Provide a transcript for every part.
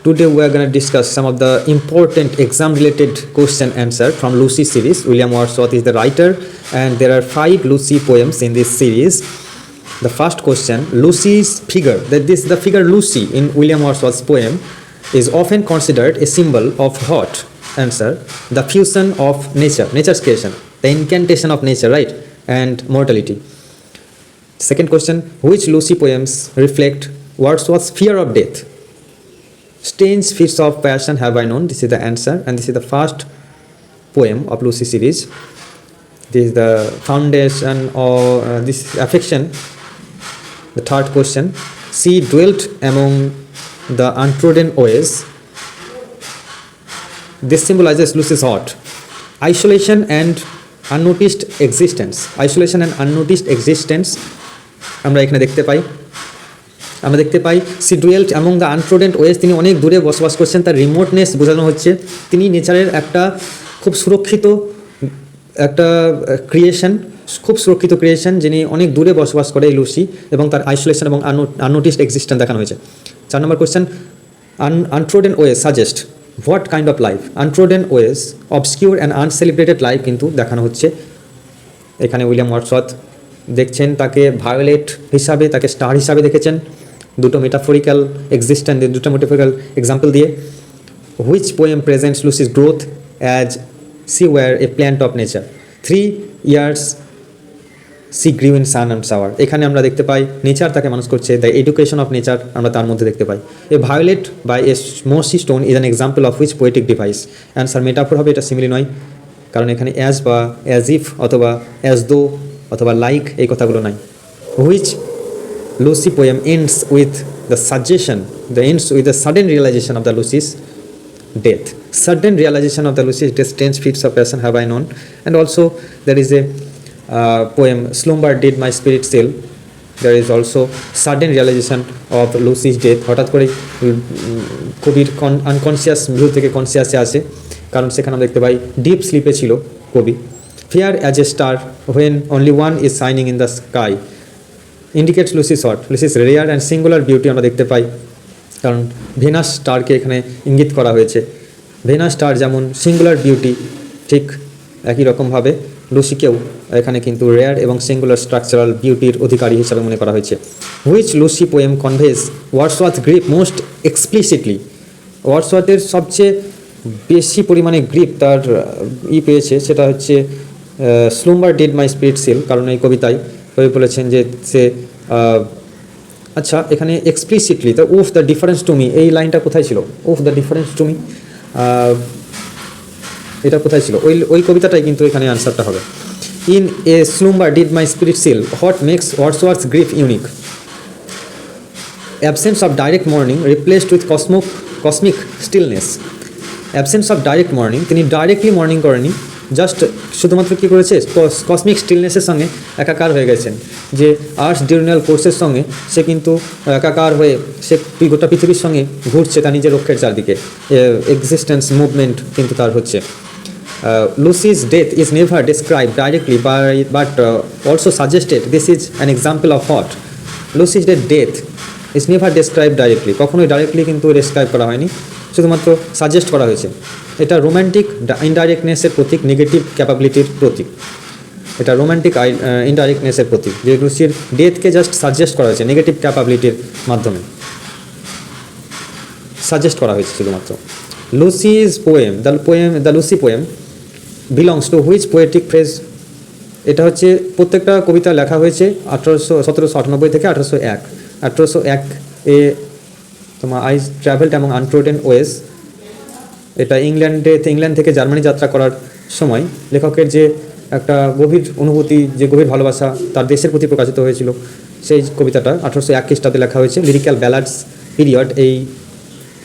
Today we are going to discuss some of the important exam related question answer from Lucy series. William Wordsworth is the writer and there are 5 Lucy poems in this series. The first question, Lucy's figure, the figure Lucy in William Wordsworth's poem is often considered a symbol of what? Answer, the fusion of nature, nature's creation, the incantation of nature, right, and mortality. Second question, which Lucy poems reflect Wordsworth's fear of death? Strange fits of passion have I known. This is the answer, and this is the first poem of Lucy series. This is the foundation of this affection. The third question, she dwelt among the untrodden ways. This symbolizes Lucy's heart. Isolation and unnoticed existence. Isolation and unnoticed existence আমরা এখানে দেখতে পাই she dwelt among the untrodden ways, তিনি অনেক দূরে বসবাস করছেন, তার রিমোটনেস বোঝানো হচ্ছে। তিনি নেচারের একটা খুব সুরক্ষিত ক্রিয়েশন, যিনি অনেক দূরে বসবাস করে এই লুসি, এবং তার আইসোলেশন এবং আননোটিসড এক্সিস্টেন্স দেখানো হয়েছে। 4 নম্বর question, untrodden ways suggest what kind of life? Untrodden ways obscure and uncelebrated life কিন্তু দেখানো হচ্ছে। এখানে উইলিয়াম ওয়ার্ডসওয়ার্থ দেখছেন তাকে ভায়োলেট হিসাবে, তাকে স্টার হিসাবে দেখেছেন, দুটো মেটাফরিক্যাল এক্সিস্টেন্স, দুটো মেটাফরিক্যাল এক্সাম্পল দিয়ে। Which poem presents Lucy's growth as she were a plant of nature? 3 years she grew in sun and shower. এখানে আমরা দেখতে পাই নেচার তাকে মানুষ করছে, দ্য এডুকেশন অফ নেচার আমরা তার মধ্যে দেখতে পাই। এ violet by a mossy stone is an example of which poetic device? Answer metaphor হবে, এটা সিমিলি নয়, কারণ এখানে অ্যাজ বা অ্যাজ ইফ অথবা অ্যাজ দো অথবা লাইক এই কথাগুলো নাই। Which Lucy poem ends with the sudden realization of the Lucy's death. Sudden realization of the Lucy's death, strange fits of passion have I known. And also there is a poem, Slumber did my spirit still. There is also sudden realization of Lucy's death. হঠাৎ করে কবির unconscious view থেকে কনসিয়াসে আসে, কারণ সেখানে আমরা দেখতে পাই deep স্লিপে ছিল কবি। Fair as a star when only one is shining in the sky indicates Lucy's what? Lucy's rare and singular beauty আমরা দেখতে পাই, কারণ ভেনাস স্টারকে এখানে ইঙ্গিত করা হয়েছে। ভেনাস স্টার যেমন সিঙ্গুলার বিউটি, ঠিক একই রকমভাবে লুসিকেও এখানে কিন্তু রেয়ার এবং সিঙ্গুলার স্ট্রাকচারাল বিউটির অধিকারী হিসাবে মনে করা হয়েছে। Which Lucy poem conveys Wordsworth grief most explicitly? ওয়ার্ডসওয়ার্থের সবচেয়ে বেশি পরিমাণে গ্রিপ তার পেয়েছে, সেটা হচ্ছে slumber did my spirit seal, কারণ এই কবিতায় কবি বলেছেন যে সে আচ্ছা এখানে explicitly the oh the difference to me, এই লাইনটা কোথায় ছিল? উফ দ্য ডিফারেন্স টু মি, এটা কোথায় ছিল? ওই কবিতাটাই কিন্তু এখানে আনসারটা হবে। In a slumber did my spirit seal, what makes Wordsworth's grief unique? Absence of direct mourning replaced with cosmic stillness. Absence of direct mourning, তিনি ডাইরেক্টলি মর্নিং করেনি, জাস্ট শুধুমাত্র কী করেছে, কসমিক স্টিলনেসের সঙ্গে একাকার হয়ে গেছেন। যে আর্টস ডিউরিনাল কোর্সের সঙ্গে সে কিন্তু একাকার হয়ে সে গোটা পৃথিবীর সঙ্গে ঘুরছে তার নিজের লক্ষ্যের চারদিকে, এক্সিস্টেন্স মুভমেন্ট কিন্তু তার হচ্ছে। Lucy's death is never describe directly but also suggested this is an example of what? Lucy's death is never describe directly, কখনোই ডাইরেক্টলি কিন্তু ডিসক্রাইব করা হয়নি, শুধুমাত্র সাজেস্ট করা হয়েছে। এটা রোম্যান্টিক ইনডাইরেক্টনেসের প্রতীক, নেগেটিভ ক্যাপাবিলিটির প্রতীক। এটা রোম্যান্টিক ইনডাইরেক্টনেসের প্রতীক, যে লুসির ডেথকে জাস্ট সাজেস্ট করা হয়েছে নেগেটিভ ক্যাপাবিলিটির মাধ্যমে, সাজেস্ট করা হয়েছে শুধুমাত্র। Lucy's poem the Lucy poem belongs to which poetic phrase? এটা হচ্ছে প্রত্যেকটা কবিতা লেখা হয়েছে 1798 থেকে 1801। 1801 এ তোমার আই ট্রাভেলড অ্যামং আনট্রোডেন ওয়েজ, এটা ইংল্যান্ড থেকে জার্মানি যাত্রা করার সময় লেখকের যে একটা গভীর অনুভূতি, যে গভীর ভালোবাসা তার দেশের প্রতি প্রকাশিত হয়েছিল, সেই কবিতাটা 1801 খ্রিস্টাব্দে লেখা হয়েছে। লিরিক্যাল ব্যালাডস পিরিয়ড, এই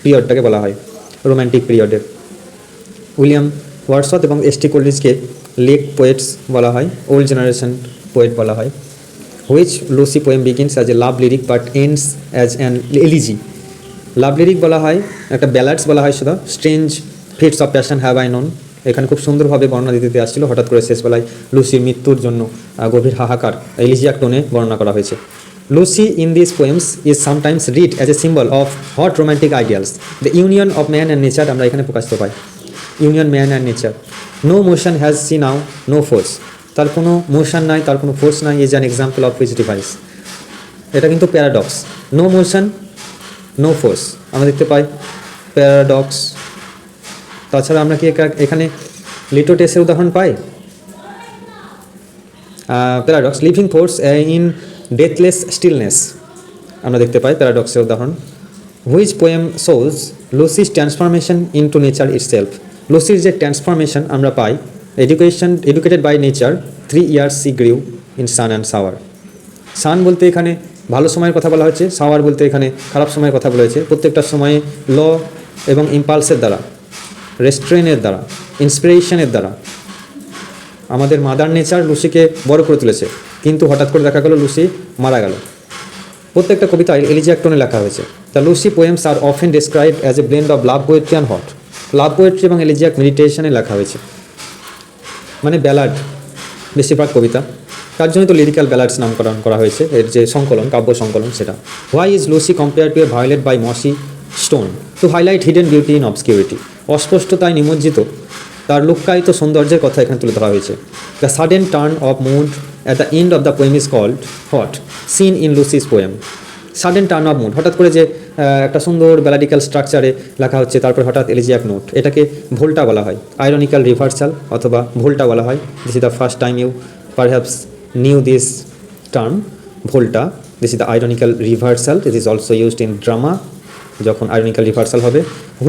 পিরিয়ডটাকে বলা হয় রোম্যান্টিক পিরিয়ডের। উইলিয়াম ওয়ার্ডসওয়ার্থ এবং এস টি কোলরিজকে লেট পোয়েটস বলা হয়, ওল্ড জেনারেশন পোয়েট বলা হয়। Which Lucy poem begins as a love lyric but ends as an elegy? Love lyric বলা হয়, একটা ব্যালাডস বলা হয় শুধু। Strange fits of passion have I known, এখানে খুব সুন্দরভাবে বর্ণনা দিতে আসছিল, হঠাৎ করে শেষবেলায় লুসির মৃত্যুর জন্য গভীর হাহাকার এলিজিয়াক টোনে বর্ণনা করা হয়েছে। Lucy in these poems is sometimes read as a symbol of hot romantic ideals. The union of man and nature আমরা এখানে প্রকাশিত পাই, union man and nature. No motion has she now no force, তার কোনো মোশন নাই, তার কোনো ফোর্স নাই, is an example of which device. এটা কিন্তু paradox, no motion no force আমরা দেখতে পাই, প্যারাডক্স। তাছাড়া আমরা কি এখানে লিটোটেসের উদাহরণ পাই, paradox. Living force in deathless stillness আমরা দেখতে পাই প্যারাডক্সের উদাহরণ। Which poem shows Lucy's transformation into nature itself, লুসির যে ট্রান্সফরমেশন আমরা পাই, educated by nature 3 years she grew in sun and shower. Sun বলতে এখানে ভালো সময়ের কথা বলা হয়েছে, সাওয়ার বলতে এখানে খারাপ সময়ের কথা বলা হয়েছে। প্রত্যেকটা সময়ে ল এবং ইম্পালসের দ্বারা, রেস্ট্রেনের দ্বারা, ইন্সপিরেশনের দ্বারা আমাদের মাদার নেচার লুসিকে বড় করে তুলেছে, কিন্তু হঠাৎ করে দেখা গেল লুসি মারা গেল। প্রত্যেকটা কবিতায় এলিজিয়াক টোনে লেখা হয়েছে। The Lucy poems are often described as a blend of love poetry and hot. Love poetry এবং এলিজিয়াক মেডিটেশনে লেখা হয়েছে, মানে ব্যালাড বেশিরভাগ কবিতা, তার জন্য তো লিরিক্যাল ব্যালাডস নামকরণ করা হয়েছে, এর যে সংকলন, কাব্য সংকলন সেটা। Why is Lucy compare to a violet by mossy stone to highlight hidden beauty in obscurity. অস্পষ্টতায় নিমজ্জিত তার লুক্কায়িত সৌন্দর্যের কথা এখানে তুলে ধরা হয়েছে। The sudden turn of mood at the end of the poem is called what, seen in Lucy's poem. Sudden turn of mood, হঠাৎ করে যে একটা সুন্দর ব্যালাডিক্যাল স্ট্রাকচারে লেখা হচ্ছে, তারপর হঠাৎ এলিজিয়াক নোট, এটাকে ভোল্টা বলা হয়, আইরনিক্যাল রিভার্সাল অথবা ভোল্টা বলা হয়। This is the first time you perhaps knew this term volta. This is the ironical reversal. This is also used in drama যখন ironical reversal হবে।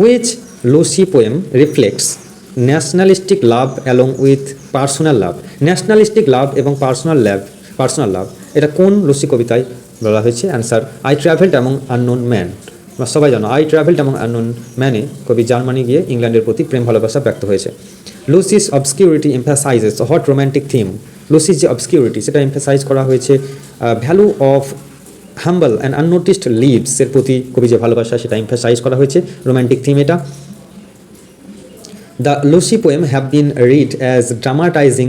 Which Lucy poem reflects nationalistic love along with personal love? nationalistic love এবং personal love এটা কোন Lucy কবিতায় বলা হয়েছে? Answer, I travelled among unknown man. আমরা সবাই জানো আই ট্রাভেলড অ্যামং আননোন ম্যানে কবি জার্মানি গিয়ে ইংল্যান্ডের প্রতি প্রেম ভালোবাসা ব্যক্ত হয়েছে। Lucy's obscurity emphasizes what romantic theme. লুসির যে অবসকিউরিটি সেটা এমফাসাইজ করা হয়েছে value of humble and unnoticed লিভসের প্রতি কবি যে ভালোবাসা সেটা এমফাসাইজ করা হয়েছে, রোম্যান্টিক থিম এটা। The Lucy poem have been read as dramatizing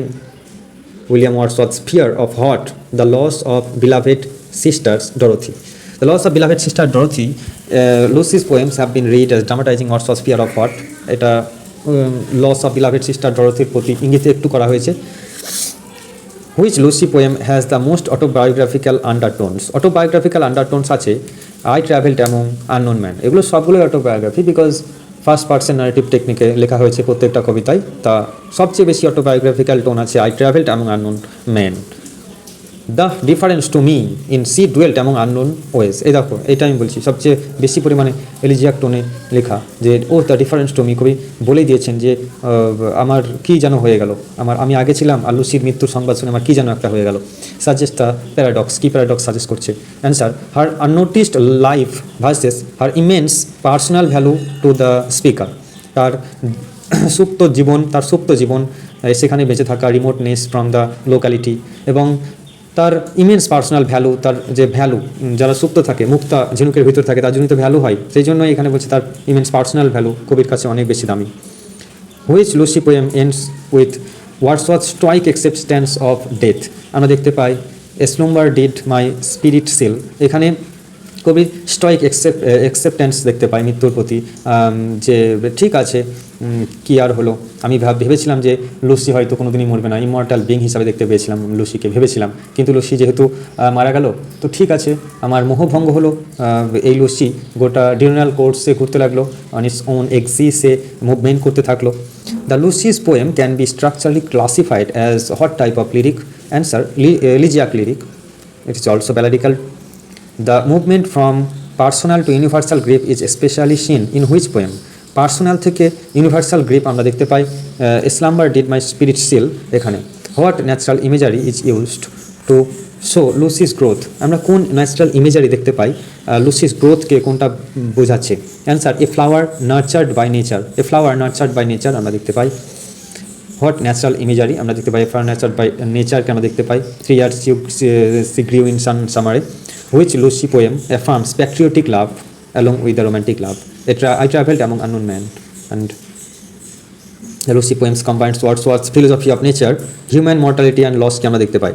William Wordsworth's fear of hot, the loss of beloved sisters Dorothy. The loss of beloved sister Dorothy, Lucy's poems have been read as dramatizing Wordsworth's fear of what. এটা loss of beloved sister ডরোথির প্রতি ইঙ্গিতে একটু করা হয়েছে। Which Lucy poem has the most autobiographical undertones? Autobiographical undertones আছে I travelled among unknown man, এগুলো সবগুলোই autobiography, because first person narrative টেকনিকে লেখা হয়েছে প্রত্যেকটা কবিতায়। তা সবচেয়ে বেশি অটোবায়োগ্রাফিক্যাল টোন আছে I travelled among unknown man. The difference to me in she dwelt among unknown ways, এই দেখো এটা আমি বলছি সবচেয়ে বেশি পরিমাণে এলিজিয়াক টোনে লেখা, যে ও দ্য ডিফারেন্স টু মি, কবি বলেই দিয়েছেন যে আমার কী যেন হয়ে গেল, আমি আগে ছিলাম আর লুসির মৃত্যুর সংবাদ শুনে আমার কী যেন একটা হয়ে গেল। সাজেস্ট দ্য প্যারাডক্স, কী প্যারাডক্স সাজেস্ট করছে? Answer, her unnoticed life versus her immense personal value to the speaker. তার সুপ্ত জীবন সেখানে বেঁচে থাকা, রিমোটনেস ফ্রম দ্য লোকালিটি, এবং তার ইমেন্স পার্সোনাল ভ্যালু, তার যে ভ্যালু, যারা সুপ্ত থাকে, মুক্তা ঝিনুকের ভিতর থাকে, তার জন্য তো ভ্যালু হয়, সেই জন্য এখানে বলছে তার ইমেন্স পার্সোনাল ভ্যালু কবির কাছে অনেক বেশি দামি। Which Lucy poem ends with Wordsworth strike acceptance of death? আমরা দেখতে পাই এ slumber did my spirit seal, এখানে কবি স্ট্রাইক অ্যাকসেপ্টেন্স দেখতে পাই মৃত্যুর প্রতি, যে ঠিক আছে কি আর হলো, আমি ভেবেছিলাম যে লুসি হয়তো কোনো দিনই মরবে না, ইমর্টাল বিং হিসাবে দেখতে পেয়েছিলাম লুসিকে, ভেবেছিলাম, কিন্তু লুসি যেহেতু মারা গেল তো ঠিক আছে, আমার মোহভঙ্গ হলো। এই লুসি গোটা ডিউরাল কোর্সে ঘুরতে লাগলো, অন ইটস ওন এক্সিসে মুভমেন্ট করতে থাকলো। The Lucy's poem can be structurally classified as what type of lyric? Answer, elegiac lyric. It is also balladical. The movement from personal to universal grief is especially seen in which poem? Personal থেকে universal grief আমরা দেখতে পাই slumber did my spirit seal এখানে। What natural imagery is used to show Lucy's growth? আমরা কোন natural imagery দেখতে পাই লুসিস গ্রোথকে কোনটা বোঝাচ্ছে? Answer, a flower nurtured by nature. A flower nurtured by nature আমরা দেখতে পাই। What natural imagery? আমরা দেখতে পাই ফ্লাওয়ার নার্চার্ড বাই নেচারকে আমরা দেখতে পাই 3 years she grew in summer. Which Lucy poem affirms patriotic love along with the romantic love? I travelled among unknown men. And the Lucy poems combines Wordsworth's philosophy of nature, human mortality and loss কে আমরা দেখতে পাই।